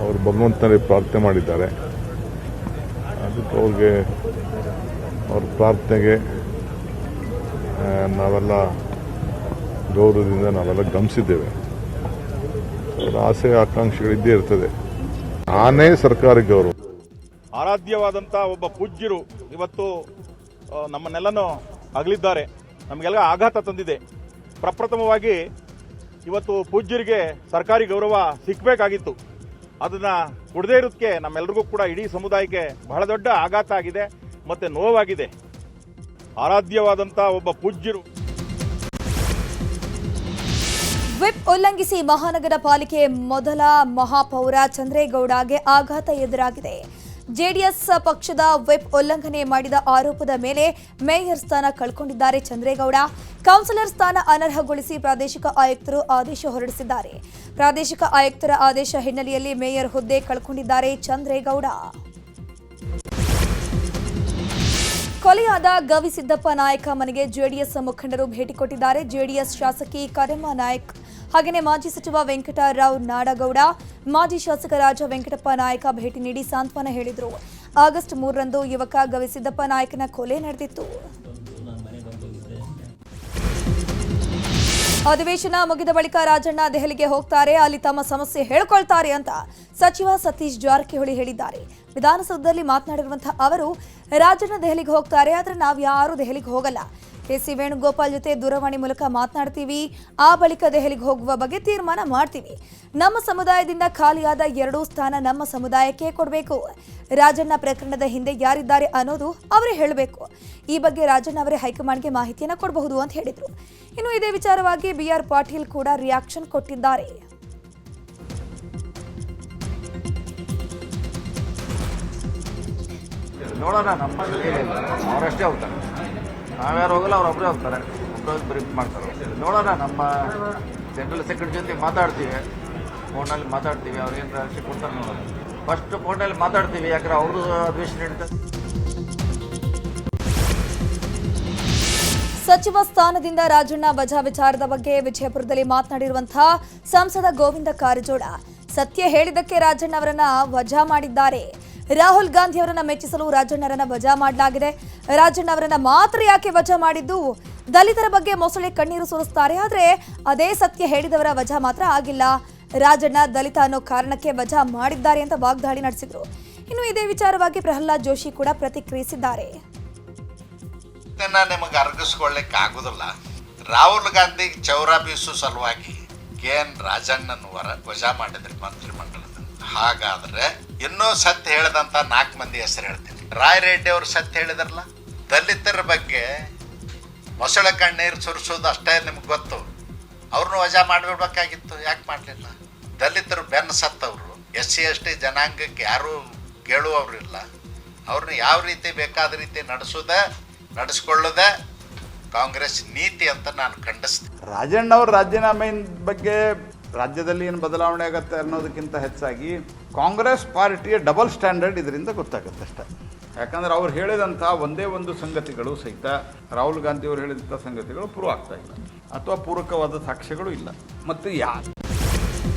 ಅವರು ಭಗವಂತನಲ್ಲಿ ಪ್ರಾರ್ಥನೆ ಮಾಡಿದ್ದಾರೆ. ಅದಕ್ಕೆ ಅವ್ರಿಗೆ ಅವ್ರ ಪ್ರಾರ್ಥನೆಗೆ ನಾವೆಲ್ಲ ಗೌರವದಿಂದ ನಾವೆಲ್ಲ ಗಮನಿಸಿದ್ದೇವೆ. ಅವರ ಆಸೆ ಆಕಾಂಕ್ಷೆಗಳಿದ್ದೇ ಇರ್ತದೆ. ನಾನೇ ಸರ್ಕಾರಿ ಗೌರವ. ಆರಾಧ್ಯವಾದಂಥ ಒಬ್ಬ ಪೂಜ್ಯರು ಇವತ್ತು ನಮ್ಮನ್ನೆಲ್ಲನೂ ಅಗಲಿದ್ದಾರೆ. ನಮಗೆಲ್ಲ ಆಘಾತ ತಂದಿದೆ. ಪ್ರಪ್ರಥಮವಾಗಿ ಇವತ್ತು ಪೂಜ್ಯರಿಗೆ ಸರ್ಕಾರಿ ಗೌರವ ಸಿಕ್ಕಬೇಕಾಗಿತ್ತು. ಅದನ್ನು ಕೊಡದೇ ಇರೋದಕ್ಕೆ ನಮ್ಮೆಲ್ಲರಿಗೂ ಕೂಡ, ಇಡೀ ಸಮುದಾಯಕ್ಕೆ ಬಹಳ ದೊಡ್ಡ ಆಘಾತ ಆಗಿದೆ ಮತ್ತು ನೋವಾಗಿದೆ. ಆರಾಧ್ಯವಾದಂಥ ಒಬ್ಬ ಪೂಜ್ಯರು. ವಿಪ್ ಉಲ್ಲಂಘಿಸಿ ಮಹಾನಗರ ಪಾಲಿಕೆ ಮೊದಲ ಮಹಾಪೌರ ಚಂದ್ರೇಗೌಡಗೆ ಆಘಾತ ಎದುರಾಗಿದೆ. ಜೆಡಿಎಸ್ ಪಕ್ಷದ ವಿಪ್ ಉಲ್ಲಂಘನೆ ಮಾಡಿದ ಆರೋಪದ ಮೇಲೆ ಮೇಯರ್ ಸ್ಥಾನ ಕಳ್ಕೊಂಡಿದ್ದಾರೆ ಚಂದ್ರೇಗೌಡ. ಕೌನ್ಸಿಲರ್ ಸ್ಥಾನ ಅನರ್ಹಗೊಳಿಸಿ ಪ್ರಾದೇಶಿಕ ಆಯುಕ್ತರು ಆದೇಶ ಹೊರಡಿಸಿದ್ದಾರೆ. ಪ್ರಾದೇಶಿಕ ಆಯುಕ್ತರ ಆದೇಶ ಹಿನ್ನೆಲೆಯಲ್ಲಿ ಮೇಯರ್ ಹುದ್ದೆ ಕಳ್ಕೊಂಡಿದ್ದಾರೆ ಚಂದ್ರೇಗೌಡ. ಕೊಲೆಯಾದ ಗವಿಸಿದ್ದಪ್ಪ ನಾಯಕ ಮನೆಗೆ ಜೆಡಿಎಸ್ ಮುಖಂಡರು ಭೇಟಿ ಕೊಟ್ಟಿದ್ದಾರೆ. ಜೆಡಿಎಸ್ ಶಾಸಕಿ ಕರೆಮ್ಮ ನಾಯಕ್ ಹಾಗೆಯೇ ಮಾಜಿ ಸಚಿವ ವೆಂಕಟರಾವ್ ನಾಡಗೌಡ, ಮಾಜಿ ಶಾಸಕ ರಾಜ ವೆಂಕಟಪ್ಪ ನಾಯಕ ಭೇಟಿ ನೀಡಿ ಸಾಂತ್ವನ ಹೇಳಿದರು. ಆಗಸ್ಟ್ 3ರಂದು ಯುವಕ ಗವಿಸಿದ್ದಪ್ಪ ನಾಯಕನ ಕೊಲೆ ನಡೆದಿತ್ತು. ಅಧಿವೇಶನ ಮುಗಿದ ಬಳಿಕ ರಾಜಣ್ಣ ದೆಹಲಿಗೆ ಹೋಗ್ತಾರೆ, ಅಲ್ಲಿ ತಮ್ಮ ಸಮಸ್ಯೆ ಹೇಳ್ಕೊಳ್ತಾರೆ ಅಂತ ಸಚಿವ ಸತೀಶ್ ಜಾರಕಿಹೊಳಿ ಹೇಳಿದ್ದಾರೆ. ವಿಧಾನಸೌಧದಲ್ಲಿ ಮಾತನಾಡಿರುವಂತಹ ಅವರು, ರಾಜಣ್ಣ ದೆಹಲಿಗೆ ಹೋಗ್ತಾರೆ, ಆದರೆ ನಾವು ಯಾರು ದೆಹಲಿಗೆ ಹೋಗಲ್ಲ. ಕೆಸಿ ವೇಣುಗೋಪಾಲ್ ಜೊತೆ ದೂರವಾಣಿ ಮೂಲಕ ಮಾತನಾಡ್ತೀವಿ, ಆ ಬಳಿಕ ದೆಹಲಿಗೆ ಹೋಗುವ ಬಗ್ಗೆ ತೀರ್ಮಾನ ಮಾಡ್ತೀವಿ. ನಮ್ಮ ಸಮುದಾಯದಿಂದ ಖಾಲಿಯಾದ 2 ಸ್ಥಾನ ನಮ್ಮ ಸಮುದಾಯಕ್ಕೆ ಕೊಡಬೇಕು. ರಾಜಣ್ಣ ಪ್ರಕರಣದ ಹಿಂದೆ ಯಾರಿದ್ದಾರೆ ಅನ್ನೋದು ಅವರೇ ಹೇಳಬೇಕು. ಈ ಬಗ್ಗೆ ರಾಜಣ್ಣ ಅವರೇ ಹೈಕಮಾಂಡ್ಗೆ ಮಾಹಿತಿಯನ್ನು ಕೊಡಬಹುದು ಅಂತ ಹೇಳಿದರು. ಇನ್ನು ಇದೇ ವಿಚಾರವಾಗಿ ಬಿಆರ್ ಪಾಟೀಲ್ ಕೂಡ ರಿಯಾಕ್ಷನ್ ಕೊಟ್ಟಿದ್ದಾರೆ. ನೋಡೋಣ, ನಮ್ಮ ಅವರಷ್ಟೇ ಹೋಗ್ತಾರೆ, ನಾವ್ಯಾರು ಹೋಗಲ್ಲ, ಅವ್ರೊಬ್ಬರೇ ಹೋಗ್ತಾರೆ, ಒಬ್ಬರೇ ಬ್ರೀಫ್ ಮಾಡ್ತಾರೆ. ನೋಡೋಣ, ನಮ್ಮ ಜನರಲ್ ಸೆಕ್ರೆಟರಿ ಜೊತೆ ಮಾತಾಡ್ತೀವಿ, ಫೋನಲ್ಲಿ ಮಾತಾಡ್ತೀವಿ, ಅವ್ರು ಏನು ರಾಶಿ ಕೊಡ್ತಾರೆ ನೋಡೋಣ. ಫಸ್ಟ್ ಫೋನಲ್ಲಿ ಮಾತಾಡ್ತೀವಿ, ಯಾಕಂದ್ರೆ ಅವ್ರದ್ದು ಅಧಿವೇಶನ ನಡೀತದೆ. ಸಚಿವ ಸ್ಥಾನದಿಂದ ರಾಜಣ್ಣ ವಜಾ ವಿಚಾರದ ಬಗ್ಗೆ ವಿಜಯಪುರದಲ್ಲಿ ಮಾತನಾಡಿರುವಂತಹ ಸಂಸದ ಗೋವಿಂದ ಕಾರಜೋಳ, ಸತ್ಯ ಹೇಳಿದ್ದಕ್ಕೆ ರಾಜಣ್ಣ ಅವರನ್ನ ವಜಾ ಮಾಡಿದ್ದಾರೆ. ರಾಹುಲ್ ಗಾಂಧಿ ಅವರನ್ನ ಮೆಚ್ಚಿಸಲು ರಾಜಣ್ಣರನ್ನ ವಜಾ ಮಾಡಲಾಗಿದೆ. ರಾಜಣ್ಣ ಅವರನ್ನ ಮಾತ್ರ ಯಾಕೆ ವಜಾ ಮಾಡಿದ್ದು? ದಲಿತರ ಬಗ್ಗೆ ಮೊಸಳೆ ಕಣ್ಣೀರು ಸುರಿಸ್ತಾರೆ, ಆದರೆ ಅದೇ ಸತ್ಯ ಹೇಳಿದವರ ವಜಾ ಮಾತ್ರ ಆಗಿಲ್ಲ. ರಾಜಣ್ಣ ದಲಿತ ಅನ್ನೋ ಕಾರಣಕ್ಕೆ ವಜಾ ಮಾಡಿದ್ದಾರೆ ಅಂತ ವಾಗ್ದಾಳಿ ನಡೆಸಿದ್ರು. ಇನ್ನು ಇದೇ ವಿಚಾರವಾಗಿ ಪ್ರಹ್ಲಾದ್ ಜೋಶಿ ಕೂಡ ಪ್ರತಿಕ್ರಿಯಿಸಿದ್ದಾರೆ. ನಿಮಗೆ ಅರ್ಗಿಸ್ಕೊಳ್ಳಿಕ್ಕೆ ಆಗುದಿಲ್ಲ. ರಾಹುಲ್ ಗಾಂಧಿ ಚೌರ ಬೀಸು ಸಲುವಾಗಿ KN ರಾಜಣ್ಣನ ವಜಾ ಮಾಡಿದ್ರಿ ಮಂತ್ರಿಮಂಡಲದ. ಹಾಗಾದ್ರೆ ಇನ್ನೂ ಸತ್ಯ ಹೇಳಿದಂತ 4 ಮಂದಿ ಹೆಸರು ಹೇಳ್ತೀನಿ. ರಾಯ್ ರೆಡ್ಡಿ ಅವರು ಸತ್ಯ ಹೇಳಿದ್ರಲ್ಲ, ದಲಿತರ ಬಗ್ಗೆ ಮೊಸಳೆ ಕಣ್ಣೀರು ಸುರಿಸೋದು ಅಷ್ಟೇ ನಿಮ್ಗೆ ಗೊತ್ತು. ಅವ್ರನ್ನ ವಜಾ ಮಾಡಿಬಿಡ್ಬೇಕಾಗಿತ್ತು, ಯಾಕೆ ಮಾಡಲಿಲ್ಲ? ದಲಿತರು ಬೆನ್ನು ಸತ್ತವರು, SC ST ಜನಾಂಗಕ್ಕೆ ಯಾರೂ ಕೇಳುವವ್ರಿಲ್ಲ. ಅವ್ರನ್ನ ಯಾವ ರೀತಿ ಬೇಕಾದ ರೀತಿ ನಡೆಸ್ಕೊಳ್ಳೋದೇ ಕಾಂಗ್ರೆಸ್ ನೀತಿ ಅಂತ ನಾನು ಖಂಡಿಸ್ತೀನಿ. ರಾಜಣ್ಣ ಅವ್ರ ರಾಜೀನಾಮೆ ಬಗ್ಗೆ ರಾಜ್ಯದಲ್ಲಿ ಏನು ಬದಲಾವಣೆ ಆಗುತ್ತೆ ಅನ್ನೋದಕ್ಕಿಂತ ಹೆಚ್ಚಾಗಿ ಕಾಂಗ್ರೆಸ್ ಪಾರ್ಟಿಯ ಡಬಲ್ ಸ್ಟ್ಯಾಂಡರ್ಡ್ ಇದರಿಂದ ಗೊತ್ತಾಗುತ್ತೆ ಅಷ್ಟೇ. ಯಾಕಂದರೆ ಅವ್ರು ಹೇಳಿದಂಥ ಒಂದೇ ಒಂದು ಸಂಗತಿಗಳು ಸಹಿತ ರಾಹುಲ್ ಗಾಂಧಿ ಅವರು ಹೇಳಿದಂಥ ಸಂಗತಿಗಳು ಪ್ರೂವ್ ಆಗ್ತಾ ಇಲ್ಲ ಅಥವಾ ಪೂರಕವಾದ ಸಾಕ್ಷ್ಯಗಳು ಇಲ್ಲ. ಮತ್ತು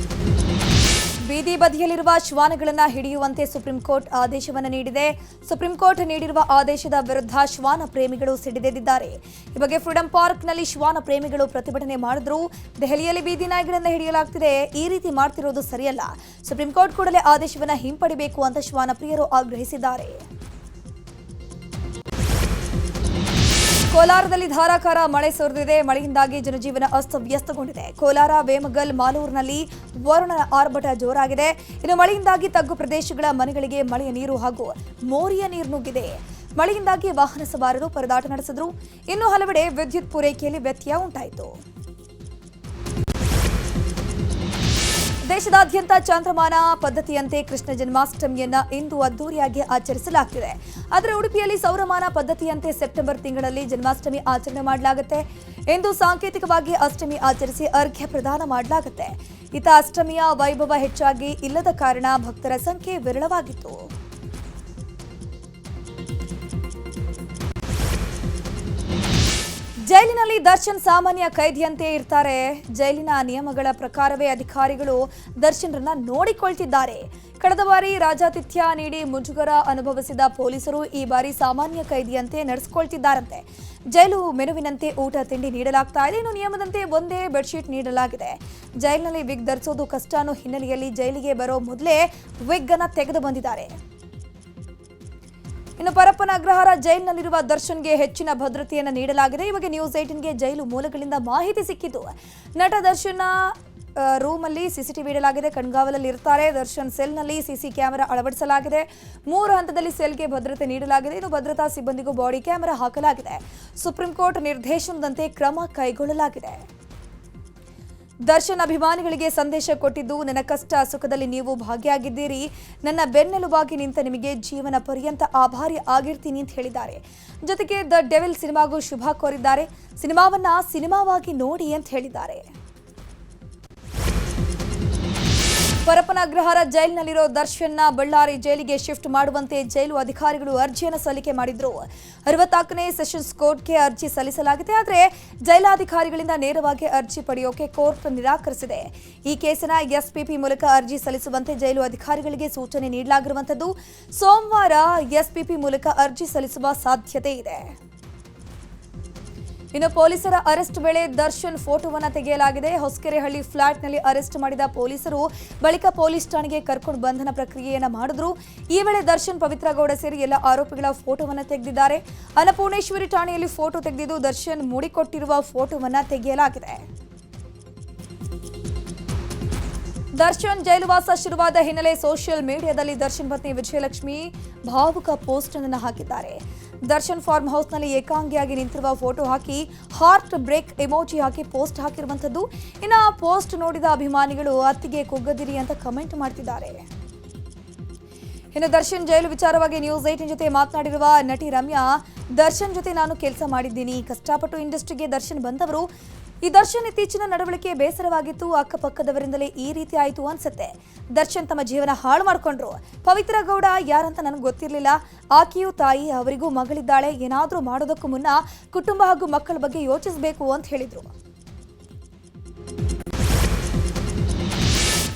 ಬೀದಿ ಬದಿಯಲ್ಲಿರುವ ಶ್ವಾನಗಳನ್ನು ಹಿಡಿಯುವಂತೆ ಸುಪ್ರೀಂ ಕೋರ್ಟ್ ಆದೇಶವನ್ನು ನೀಡಿದೆ. ಸುಪ್ರೀಂ ಕೋರ್ಟ್ ನೀಡಿರುವ ಆದೇಶದ ವಿರುದ್ಧ ಶ್ವಾನ ಪ್ರೇಮಿಗಳು ಸಿಡಿದೆದ್ದಿದ್ದಾರೆ. ಈ ಬಗ್ಗೆ ಫ್ರೀಡಂ ಪಾರ್ಕ್ನಲ್ಲಿ ಶ್ವಾನ ಪ್ರೇಮಿಗಳು ಪ್ರತಿಭಟನೆ ಮಾಡಿದ್ರು. ದೆಹಲಿಯಲ್ಲಿ ಬೀದಿ ನಾಯಿಗಳನ್ನು ಹಿಡಿಯಲಾಗ್ತಿದೆ, ಈ ರೀತಿ ಮಾಡ್ತಿರೋದು ಸರಿಯಲ್ಲ, ಸುಪ್ರೀಂ ಕೋರ್ಟ್ ಕೂಡಲೇ ಆದೇಶವನ್ನು ಹಿಂಪಡಿಬೇಕು ಅಂತ ಶ್ವಾನ ಪ್ರಿಯರು ಆಗ್ರಹಿಸಿದ್ದಾರೆ. ಕೋಲಾರದಲ್ಲಿ ಧಾರಾಕಾರ ಮಳೆ ಸುರಿದಿದೆ. ಮಳೆಯಿಂದಾಗಿ ಜನಜೀವನ ಅಸ್ತವ್ಯಸ್ತಗೊಂಡಿದೆ. ಕೋಲಾರ, ವೇಮಗಲ್, ಮಾಲೂರಿನಲ್ಲಿ ವರುಣನ ಆರ್ಭಟ ಜೋರಾಗಿದೆ. ಇನ್ನು ಮಳೆಯಿಂದಾಗಿ ತಗ್ಗು ಪ್ರದೇಶಗಳ ಮನೆಗಳಿಗೆ ಮಳೆಯ ನೀರು ಹಾಗೂ ಮೋರಿಯ ನೀರು ನುಗ್ಗಿದೆ. ಮಳೆಯಿಂದಾಗಿ ವಾಹನ ಸವಾರರು ಪರದಾಟ ನಡೆಸಿದ್ರು. ಇನ್ನು ಹಲವೆಡೆ ವಿದ್ಯುತ್ ಪೂರೈಕೆಯಲ್ಲಿ ವ್ಯತ್ಯಯ ಉಂಟಾಯಿತು. ದೇಶದಾದ್ಯಂತ ಚಾಂದ್ರಮಾನ ಪದ್ಧತಿಯಂತೆ ಕೃಷ್ಣ ಜನ್ಮಾಷ್ಟಮಿಯನ್ನ ಇಂದು ಅದ್ದೂರಿಯಾಗಿ ಆಚರಿಸಲಾಗುತ್ತಿದೆ. ಆದರೆ ಉಡುಪಿಯಲ್ಲಿ ಸೌರಮಾನ ಪದ್ಧತಿಯಂತೆ ಸೆಪ್ಟೆಂಬರ್ ತಿಂಗಳಲ್ಲಿ ಜನ್ಮಾಷ್ಟಮಿ ಆಚರಣೆ ಮಾಡಲಾಗುತ್ತೆ. ಇಂದು ಸಾಂಕೇತಿಕವಾಗಿ ಅಷ್ಟಮಿ ಆಚರಿಸಿ ಅರ್ಘ್ಯ ಪ್ರದಾನ ಮಾಡಲಾಗುತ್ತೆ. ಇತ್ತ ಅಷ್ಟಮಿಯ ವೈಭವ ಹೆಚ್ಚಾಗಿ ಇಲ್ಲದ ಕಾರಣ ಭಕ್ತರ ಸಂಖ್ಯೆ ವಿರಳವಾಗಿತ್ತು. ಜೈಲಿನಲ್ಲಿ ದರ್ಶನ್ ಸಾಮಾನ್ಯ ಕೈದಿಯಂತೆ ಇರ್ತಾರೆ. ಜೈಲಿನ ನಿಯಮಗಳ ಪ್ರಕಾರವೇ ಅಧಿಕಾರಿಗಳು ದರ್ಶನ್ರನ್ನ ನೋಡಿಕೊಳ್ತಿದ್ದಾರೆ. ಕಳೆದ ಬಾರಿ ರಾಜಾತಿಥ್ಯ ನೀಡಿ ಮುಜುಗರ ಅನುಭವಿಸಿದ ಪೊಲೀಸರು ಈ ಬಾರಿ ಸಾಮಾನ್ಯ ಕೈದಿಯಂತೆ ನಡೆಸಿಕೊಳ್ತಿದ್ದಾರಂತೆ. ಜೈಲು ಮೆನುವಿನಂತೆ ಊಟ ತಿಂಡಿ ನೀಡಲಾಗ್ತಾ ಇದೆ. ಇನ್ನು ನಿಯಮದಂತೆ ಒಂದೇ ಬೆಡ್ಶೀಟ್ ನೀಡಲಾಗಿದೆ. ಜೈಲಿನಲ್ಲಿ ವಿಗ್ ಧರಿಸೋದು ಕಷ್ಟ ಅನ್ನೋ ಹಿನ್ನೆಲೆಯಲ್ಲಿ ಜೈಲಿಗೆ ಬರೋ ಮೊದಲೇ ವಿಗ್ ಅನ್ನ ತೆಗೆದು ಬಂದಿದ್ದಾರೆ. ಇನ್ನು ಪರಪ್ಪನ ಅಗ್ರಹಾರ ಜೈಲಿನಲ್ಲಿರುವ ದರ್ಶನ್ಗೆ ಹೆಚ್ಚಿನ ಭದ್ರತೆಯನ್ನು ನೀಡಲಾಗಿದೆ. ಈ ಬಗ್ಗೆ ನ್ಯೂಸ್ 18ಗೆ ಜೈಲು ಮೂಲಗಳಿಂದ ಮಾಹಿತಿ ಸಿಕ್ಕಿದ್ದು. ನಟ ದರ್ಶನ್ ರೂಮಲ್ಲಿ ಸಿಸಿಟಿವಿ ಇಡಲಾಗಿದೆ. ಕಣ್ಗಾವಲಲ್ಲಿ ಇರ್ತಾರೆ. ದರ್ಶನ್ ಸೆಲ್ನಲ್ಲಿ ಸಿಸಿ ಕ್ಯಾಮೆರಾ ಅಳವಡಿಸಲಾಗಿದೆ. 3 ಹಂತದಲ್ಲಿ ಸೆಲ್ಗೆ ಭದ್ರತೆ ನೀಡಲಾಗಿದೆ. ಇನ್ನು ಭದ್ರತಾ ಸಿಬ್ಬಂದಿಗೂ ಬಾಡಿ ಕ್ಯಾಮೆರಾ ಹಾಕಲಾಗಿದೆ. ಸುಪ್ರೀಂ ಕೋರ್ಟ್ ನಿರ್ದೇಶನದಂತೆ ಕ್ರಮ ಕೈಗೊಳ್ಳಲಾಗಿದೆ. ದರ್ಶನ್ ಅಭಿಮಾನಿಗಳಿಗೆ ಸಂದೇಶ ಕೊಟ್ಟಿದ್ದು, ನನ್ನ ಕಷ್ಟ ಸುಖದಲ್ಲಿ ನೀವು ಭಾಗಿಯಾಗಿದ್ದೀರಿ, ನನ್ನ ಬೆನ್ನೆಲುಬಾಗಿ ನಿಂತ ನಿಮಗೆ ಜೀವನ ಪರ್ಯಂತ ಆಭಾರಿ ಆಗಿರ್ತೀನಿ ಅಂತ ಹೇಳಿದ್ದಾರೆ. ಜೊತೆಗೆ ದ ಡೆವಿಲ್ ಸಿನಿಮಾಗೂ ಶುಭ ಕೋರಿದ್ದಾರೆ. ಸಿನಿಮಾವನ್ನ ಸಿನಿಮಾವಾಗಿ ನೋಡಿ ಅಂತ ಹೇಳಿದ್ದಾರೆ. ಪರಪ್ಪನ ಅಗ್ರಹಾರ ಜೈಲಿನಲ್ಲಿರೋ ದರ್ಶನ್ನ ಬಳ್ಳಾರಿ ಜೈಲಿಗೆ ಶಿಫ್ಟ್ ಮಾಡುವಂತೆ ಜೈಲು ಅಧಿಕಾರಿಗಳು ಅರ್ಜಿಯನ್ನು ಸಲ್ಲಿಕೆ ಮಾಡಿದ್ರು. 64ನೇ ಸೆಷನ್ಸ್ ಕೋರ್ಟ್ಗೆ ಅರ್ಜಿ ಸಲ್ಲಿಸಲಾಗಿದೆ. ಆದರೆ ಜೈಲಾಧಿಕಾರಿಗಳಿಂದ ನೇರವಾಗಿ ಅರ್ಜಿ ಪಡೆಯೋಕೆ ಕೋರ್ಟ್ ನಿರಾಕರಿಸಿದೆ. ಈ ಕೇಸಿನ ಎಸ್ಪಿಪಿ ಮೂಲಕ ಅರ್ಜಿ ಸಲ್ಲಿಸುವಂತೆ ಜೈಲು ಅಧಿಕಾರಿಗಳಿಗೆ ಸೂಚನೆ ನೀಡಲಾಗಿರುವಂತದ್ದು. ಸೋಮವಾರ ಎಸ್ಪಿಪಿ ಮೂಲಕ ಅರ್ಜಿ ಸಲ್ಲಿಸುವ ಸಾಧ್ಯತೆ ಇದೆ. ಇನ್ನು ಪೊಲೀಸರ ಅರೆಸ್ಟ್ ವೇಳೆ ದರ್ಶನ್ ಫೋಟೋವನ್ನು ತೆಗೆಯಲಾಗಿದೆ. ಹೊಸಕೆರೆಹಳ್ಳಿ ಫ್ಲಾಟ್ನಲ್ಲಿ ಅರೆಸ್ಟ್ ಮಾಡಿದ ಪೊಲೀಸರು ಬಳಿಕ ಪೊಲೀಸ್ ಠಾಣೆಗೆ ಕರ್ಕೊಂಡು ಬಂಧನ ಪ್ರಕ್ರಿಯೆಯನ್ನು ಮಾಡಿದ್ರು. ಈ ವೇಳೆ ದರ್ಶನ್, ಪವಿತ್ರ ಗೌಡ ಸೇರಿ ಎಲ್ಲ ಆರೋಪಿಗಳ ಫೋಟೋವನ್ನು ತೆಗೆದಿದ್ದಾರೆ. ಅನ್ನಪೂರ್ಣೇಶ್ವರಿ ಠಾಣೆಯಲ್ಲಿ ಫೋಟೋ ತೆಗೆದಿದ್ದು ದರ್ಶನ್ ಮೂಡಿಕೊಟ್ಟಿರುವ ಫೋಟೋವನ್ನು ತೆಗೆಯಲಾಗಿದೆ. ದರ್ಶನ್ ಜೈಲುವಾಸ ಶುರುವಾದ ಹಿನ್ನೆಲೆ ಸೋಷಿಯಲ್ ಮೀಡಿಯಾದಲ್ಲಿ ದರ್ಶನ್ ಪತ್ನಿ ವಿಜಯಲಕ್ಷ್ಮಿ ಭಾವುಕ ಪೋಸ್ಟ್ ಅನ್ನು ಹಾಕಿದ್ದಾರೆ. ದರ್ಶನ್ ಫಾರ್ಮ್ ಹೌಸ್ನಲ್ಲಿ ಏಕಾಂಗಿಯಾಗಿ ನಿಂತಿರುವ ಫೋಟೋ ಹಾಕಿ ಹಾರ್ಟ್ ಬ್ರೇಕ್ ಎಮೋಜಿ ಹಾಕಿ ಪೋಸ್ಟ್ ಹಾಕಿರುವಂಥದ್ದು. ಇನ್ನು ಆ ಪೋಸ್ಟ್ ನೋಡಿದ ಅಭಿಮಾನಿಗಳು ಅತ್ತಿಗೆ ಕುಗ್ಗದಿರಿ ಅಂತ ಕಮೆಂಟ್ ಮಾಡ್ತಿದ್ದಾರೆ. ಇನ್ನು ದರ್ಶನ್ ಜೈಲು ವಿಚಾರವಾಗಿ ನ್ಯೂಸ್ 18 ಜೊತೆ ಮಾತನಾಡಿರುವ ನಟಿ ರಮ್ಯಾ, ದರ್ಶನ್ ಜೊತೆ ನಾನು ಕೆಲಸ ಮಾಡಿದ್ದೀನಿ. ಕಷ್ಟಪಟ್ಟು ಇಂಡಸ್ಟ್ರಿಗೆ ದರ್ಶನ್ ಬಂದವರು. ಈ ದರ್ಶನ್ ಇತ್ತೀಚಿನ ನಡವಳಿಕೆ ಬೇಸರವಾಗಿತ್ತು. ಅಕ್ಕಪಕ್ಕದವರಿಂದಲೇ ಈ ರೀತಿ ಆಯಿತು ಅನ್ಸುತ್ತೆ. ದರ್ಶನ್ ತಮ್ಮ ಜೀವನ ಹಾಳು ಮಾಡಿಕೊಂಡ್ರು. ಪವಿತ್ರ ಗೌಡ ಯಾರಂತ ನನಗೆ ಗೊತ್ತಿರಲಿಲ್ಲ. ಆಕೆಯು ತಾಯಿ, ಅವರಿಗೂ ಮಗಳಿದ್ದಾಳೆ. ಏನಾದರೂ ಮಾಡೋದಕ್ಕೂ ಮುನ್ನ ಕುಟುಂಬ ಹಾಗೂ ಮಕ್ಕಳ ಬಗ್ಗೆ ಯೋಚಿಸಬೇಕು ಅಂತ ಹೇಳಿದ್ರು.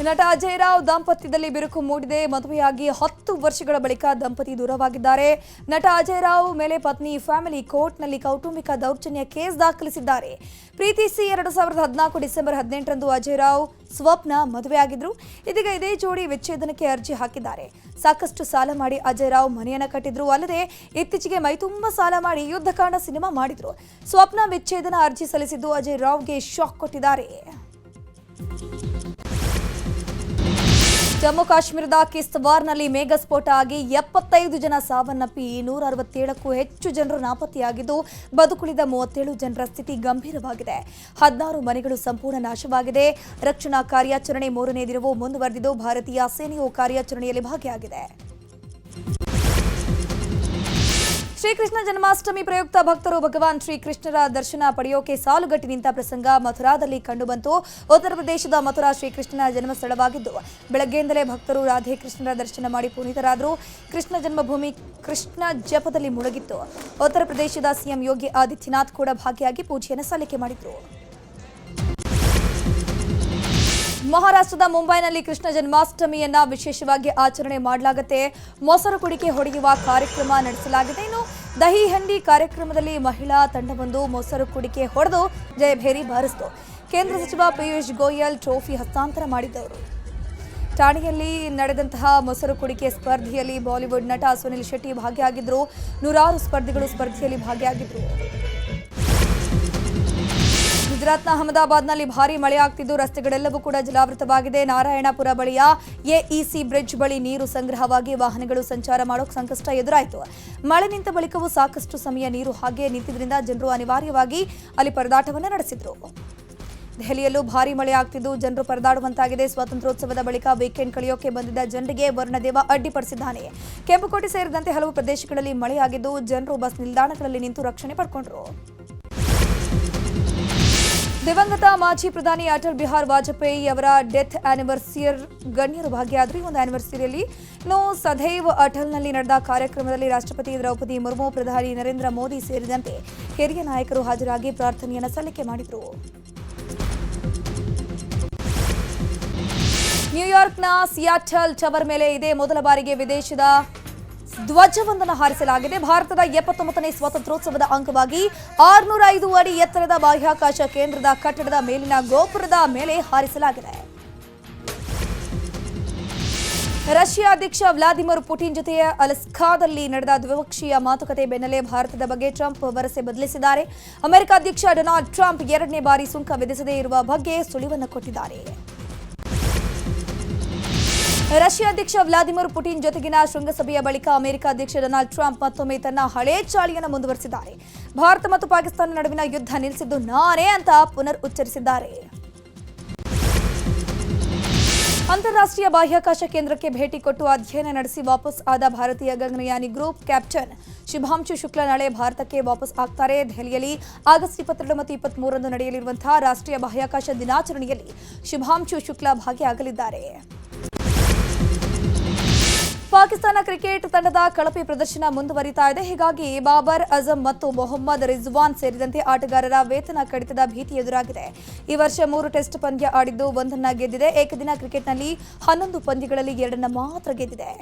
ನಟ ಅಜಯ್ ರಾವ್ ದಾಂಪತ್ಯದಲ್ಲಿ ಬಿರುಕು ಮೂಡಿದೆ. ಮದುವೆಯಾಗಿ 10 ವರ್ಷಗಳ ಬಳಿಕ ದಂಪತಿ ದೂರವಾಗಿದ್ದಾರೆ. ನಟ ಅಜಯ್ ರಾವ್ ಮೇಲೆ ಪತ್ನಿ ಫ್ಯಾಮಿಲಿ ಕೋರ್ಟ್ನಲ್ಲಿ ಕೌಟುಂಬಿಕ ದೌರ್ಜನ್ಯ ಕೇಸ್ ದಾಖಲಿಸಿದ್ದಾರೆ. ಪ್ರೀತಿಸಿ 2014 ಡಿಸೆಂಬರ್ 18ರಂದು ಅಜಯ್ ರಾವ್ ಸ್ವಪ್ನ ಮದುವೆಯಾಗಿದ್ರು. ಇದೀಗ ಇದೇ ಜೋಡಿ ವಿಚ್ಛೇದನಕ್ಕೆ ಅರ್ಜಿ ಹಾಕಿದ್ದಾರೆ. ಸಾಕಷ್ಟು ಸಾಲ ಮಾಡಿ ಅಜಯ್ ರಾವ್ ಮನೆಯನ್ನ ಕಟ್ಟಿದ್ರು. ಅಲ್ಲದೆ ಇತ್ತೀಚೆಗೆ ಮೈತುಂಬ ಸಾಲ ಮಾಡಿ ಯುದ್ಧಕಾಂಡ ಸಿನಿಮಾ ಮಾಡಿದ್ರು. ಸ್ವಪ್ನ ವಿಚ್ಛೇದನ ಅರ್ಜಿ ಸಲ್ಲಿಸಿದ್ದು ಅಜಯ್ ರಾವ್ಗೆ ಶಾಕ್ ಕೊಟ್ಟಿದ್ದಾರೆ. ಜಮ್ಮು ಕಾಶ್ಮೀರದ ಕಿಸ್ತವಾರ್ನಲ್ಲಿ ಮೇಘಸ್ಫೋಟ ಆಗಿ 75 ಜನ ಸಾವನ್ನಪ್ಪಿ 167ಕ್ಕೂ ಹೆಚ್ಚು ಜನರು ನಾಪತ್ತೆಯಾಗಿದ್ದು, ಬದುಕುಳಿದ 37 ಜನರ ಸ್ಥಿತಿ ಗಂಭೀರವಾಗಿದೆ. 16 ಮನೆಗಳು ಸಂಪೂರ್ಣ ನಾಶವಾಗಿದೆ. ರಕ್ಷಣಾ ಕಾರ್ಯಾಚರಣೆ 3ನೇ ದಿನವೂ ಮುಂದುವರೆದಿದ್ದು, ಭಾರತೀಯ ಸೇನೆಯು ಕಾರ್ಯಾಚರಣೆಯಲ್ಲಿ ಭಾಗಿಯಾಗಿದೆ. ಶ್ರೀಕೃಷ್ಣ ಜನ್ಮಾಷ್ಟಮಿ ಪ್ರಯುಕ್ತ ಭಕ್ತರು ಭಗವಾನ್ ಶ್ರೀಕೃಷ್ಣರ ದರ್ಶನ ಪಡೆಯೋಕೆ ಸಾಲುಗಟ್ಟಿ ನಿಂತ ಪ್ರಸಂಗ ಮಥುರಾದಲ್ಲಿ ಕಂಡುಬಂತು. ಉತ್ತರ ಪ್ರದೇಶದ ಮಥುರಾ ಶ್ರೀಕೃಷ್ಣನ ಜನ್ಮಸ್ಥಳವಾಗಿದ್ದು ಬೆಳಗ್ಗೆಯಿಂದಲೇ ಭಕ್ತರು ರಾಧೆ ಕೃಷ್ಣರ ದರ್ಶನ ಮಾಡಿ ಪುನೀತರಾದರು. ಕೃಷ್ಣ ಜನ್ಮಭೂಮಿ ಕೃಷ್ಣ ಜಪದಲ್ಲಿ ಮುಳುಗಿತ್ತು. ಉತ್ತರ ಪ್ರದೇಶದ ಸಿಎಂ ಯೋಗಿ ಆದಿತ್ಯನಾಥ್ ಕೂಡ ಭಾಗಿಯಾಗಿ ಪೂಜೆಯನ್ನು ಸಲ್ಲಿಕೆ ಮಾಡಿದರು. ಮಹಾರಾಷ್ಟ್ರದ ಮುಂಬೈನಲ್ಲಿ ಕೃಷ್ಣ ಜನ್ಮಾಷ್ಟಮಿಯನ್ನ ವಿಶೇಷವಾಗಿ ಆಚರಣೆ ಮಾಡಲಾಗುತ್ತೆ. ಮೊಸರು ಕುಡಿಕೆ ಹೊಡೆಯುವ ಕಾರ್ಯಕ್ರಮ ನಡೆಸಲಾಗಿದೆ. ಇನ್ನು ದಹಿ ಹಂಡಿ ಕಾರ್ಯಕ್ರಮದಲ್ಲಿ ಮಹಿಳಾ ತಂಡವೊಂದು ಮೊಸರು ಕುಡಿಕೆ ಹೊಡೆದು ಜಯಭೇರಿ ಬಾರಿಸಿತು. ಕೇಂದ್ರ ಸಚಿವ ಪಿಯೂಷ್ ಗೋಯಲ್ ಟ್ರೋಫಿ ಹಸ್ತಾಂತರ ಮಾಡಿದವರು. ಠಾಣೆಯಲ್ಲಿ ನಡೆದಂತಹ ಮೊಸರು ಕುಡಿಕೆ ಸ್ಪರ್ಧೆಯಲ್ಲಿ ಬಾಲಿವುಡ್ ನಟ ಸುನಿಲ್ ಶೆಟ್ಟಿ ಭಾಗಿಯಾಗಿದ್ದರು. ನೂರಾರು ಸ್ಪರ್ಧಿಗಳು ಸ್ಪರ್ಧೆಯಲ್ಲಿ ಭಾಗಿಯಾಗಿದ್ದರು. ಗುಜರಾತ್ನ ಅಹಮದಾಬಾದ್ನಲ್ಲಿ ಭಾರೀ ಮಳೆಯಾಗ್ತಿದ್ದು ರಸ್ತೆಗಳೆಲ್ಲವೂ ಕೂಡ ಜಲಾವೃತವಾಗಿದೆ. ನಾರಾಯಣಪುರ ಬಳಿಯ ಎಇಸಿ ಬ್ರಿಡ್ಜ್ ಬಳಿ ನೀರು ಸಂಗ್ರಹವಾಗಿ ವಾಹನಗಳು ಸಂಚಾರ ಮಾಡೋಕೆ ಸಂಕಷ್ಟ ಎದುರಾಯಿತು. ಮಳೆ ನಿಂತ ಬಳಿಕವೂ ಸಾಕಷ್ಟು ಸಮಯ ನೀರು ಹಾಗೆ ನಿಂತಿದ್ದರಿಂದ ಜನರು ಅನಿವಾರ್ಯವಾಗಿ ಅಲ್ಲಿ ಪರದಾಟವನ್ನು ನಡೆಸಿದರು. ದೆಹಲಿಯಲ್ಲೂ ಭಾರೀ ಮಳೆ ಆಗ್ತಿದ್ದು ಜನರು ಪರದಾಡುವಂತಾಗಿದೆ. ಸ್ವಾತಂತ್ರ್ಯೋತ್ಸವದ ಬಳಿಕ ವೀಕೆಂಡ್ ಕಳೆಯೋಕೆ ಬಂದಿದ್ದ ಜನರಿಗೆ ವರುಣದೇವ ಅಡ್ಡಿಪಡಿಸಿದ್ದಾನೆ. ಕೆಂಪುಕೋಟೆ ಸೇರಿದಂತೆ ಹಲವು ಪ್ರದೇಶಗಳಲ್ಲಿ ಮಳೆಯಾಗಿದ್ದು ಜನರು ಬಸ್ ನಿಲ್ದಾಣಗಳಲ್ಲಿ ನಿಂತು ರಕ್ಷಣೆ ಪಡ್ಕೊಂಡ್ರು. ದಿವಂಗತ ಮಾಜಿ ಪ್ರಧಾನಿ ಅಟಲ್ ಬಿಹಾರಿ ವಾಜಪೇಯಿ ಅವರ ಡೆತ್ ಆನಿವರ್ಸರಿ ಗಣ್ಯರು ಭಾಗಿಯಾದರು. ಒಂದು ಆನಿವರ್ಸರಿಯಲ್ಲಿ ಸದೈವ್ ಅಟಲ್ನಲ್ಲಿ ನಡೆದ ಕಾರ್ಯಕ್ರಮದಲ್ಲಿ ರಾಷ್ಟ್ರಪತಿ ದ್ರೌಪದಿ ಮುರ್ಮು, ಪ್ರಧಾನಿ ನರೇಂದ್ರ ಮೋದಿ ಸೇರಿದಂತೆ ಹಿರಿಯ ನಾಯಕರು ಹಾಜರಾಗಿ ಪ್ರಾರ್ಥನೆಯನ್ನು ಸಲ್ಲಿಕೆ ಮಾಡಿದರು. ನ್ಯೂಯಾರ್ಕ್ನ ಸಿಯಾಟಲ್ ಟವರ್ ಮೇಲೆ ಇದೇ ಮೊದಲ ಬಾರಿಗೆ ವಿದೇಶದ ಧ್ವಜವೊಂದನ್ನು ಹಾರಿಸಲಾಗಿದೆ. ಭಾರತದ 79ನೇ ಸ್ವಾತಂತ್ರ್ಯೋತ್ಸವದ ಅಂಗವಾಗಿ 605 ಅಡಿ ಎತ್ತರದ ಬಾಹ್ಯಾಕಾಶ ಕೇಂದ್ರದ ಕಟ್ಟಡದ ಮೇಲಿನ ಗೋಪುರದ ಮೇಲೆ ಹಾರಿಸಲಾಗಿದೆ. ರಷ್ಯಾ ಅಧ್ಯಕ್ಷ ವ್ಲಾದಿಮಿರ್ ಪುಟಿನ್ ಜೊತೆ ಅಲಸ್ಕಾದಲ್ಲಿ ನಡೆದ ದ್ವಿಪಕ್ಷೀಯ ಮಾತುಕತೆ ಬೆನ್ನಲ್ಲೇ ಭಾರತದ ಬಗ್ಗೆ ಟ್ರಂಪ್ ಭರವಸೆ ಬದಲಿಸಿದ್ದಾರೆ. ಅಮೆರಿಕ ಅಧ್ಯಕ್ಷ ಡೊನಾಲ್ಡ್ ಟ್ರಂಪ್ 2ನೇ ಬಾರಿ ಸುಂಕ ವಿಧಿಸದೇ ಇರುವ ಬಗ್ಗೆ ಸುಳಿವನ್ನು ಕೊಟ್ಟಿದ್ದಾರೆ. ರಷ್ಯಾ ಅಧ್ಯಕ್ಷ ವ್ಲಾದಿಮಿರ್ ಪುಟಿನ್ ಜೊತೆಗಿನ ಶೃಂಗಸಭೆಯ ಬಳಿಕ ಅಮೆರಿಕ ಅಧ್ಯಕ್ಷ ಡೊನಾಲ್ಡ್ ಟ್ರಂಪ್ ಮತ್ತೊಮ್ಮೆ ತನ್ನ ಹಳೇ ಚಾಳಿಯನ್ನು ಮುಂದುವರೆಸಿದ್ದಾರೆ. ಭಾರತ ಮತ್ತು ಪಾಕಿಸ್ತಾನ ನಡುವಿನ ಯುದ್ಧ ನಿಲ್ಲಿಸಿದ್ದು ನಾನೇ ಅಂತ ಪುನರ್ ಉಚ್ಚರಿಸಿದ್ದಾರೆ. ಅಂತಾರಾಷ್ಟ್ರೀಯ ಬಾಹ್ಯಾಕಾಶ ಕೇಂದ್ರಕ್ಕೆ ಭೇಟಿ ಕೊಟ್ಟು ಅಧ್ಯಯನ ನಡೆಸಿ ವಾಪಸ್ ಆದ ಭಾರತೀಯ ಗಗನಯಾನಿ ಗ್ರೂಪ್ ಕ್ಯಾಪ್ಟನ್ ಶುಭಾಂಶು ಶುಕ್ಲಾ ನಾಳೆ ಭಾರತಕ್ಕೆ ವಾಪಸ್ ಆಗ್ತಾರೆ. ದೆಹಲಿಯಲ್ಲಿ ಆಗಸ್ಟ್ 22 ಮತ್ತು 23ರಂದು ನಡೆಯಲಿರುವಂತಹ ರಾಷ್ಟ್ರೀಯ ಬಾಹ್ಯಾಕಾಶ ದಿನಾಚರಣೆಯಲ್ಲಿ ಶುಭಾಂಶು ಶುಕ್ಲಾ ಭಾಗಿಯಾಗಲಿದ್ದಾರೆ. ಪಾಕಿಸ್ತಾನ ಕ್ರಿಕೆಟ್ ತಂಡದ ಕಳಪೆ ಪ್ರದರ್ಶನ ಮುಂದುವರಿತಾ ಇದೆ. ಹೀಗಾಗಿ ಬಾಬರ್ ಅಜಂ ಮತ್ತು ಮೊಹಮ್ಮದ್ ರಿಜ್ವಾನ್ ಸೇರಿದಂತೆ ಆಟಗಾರರ ವೇತನ ಕಡಿತದ ಭೀತಿ ಎದುರಾಗಿದೆ. ಈ ವರ್ಷ 3 ಟೆಸ್ಟ್ ಪಂದ್ಯ ಆಡಿದ್ದು 1 ಗೆದ್ದಿದೆ. ಏಕದಿನ ಕ್ರಿಕೆಟ್ನಲ್ಲಿ 11 ಪಂದ್ಯಗಳಲ್ಲಿ 2 ಮಾತ್ರ ಗೆದ್ದಿದೆ.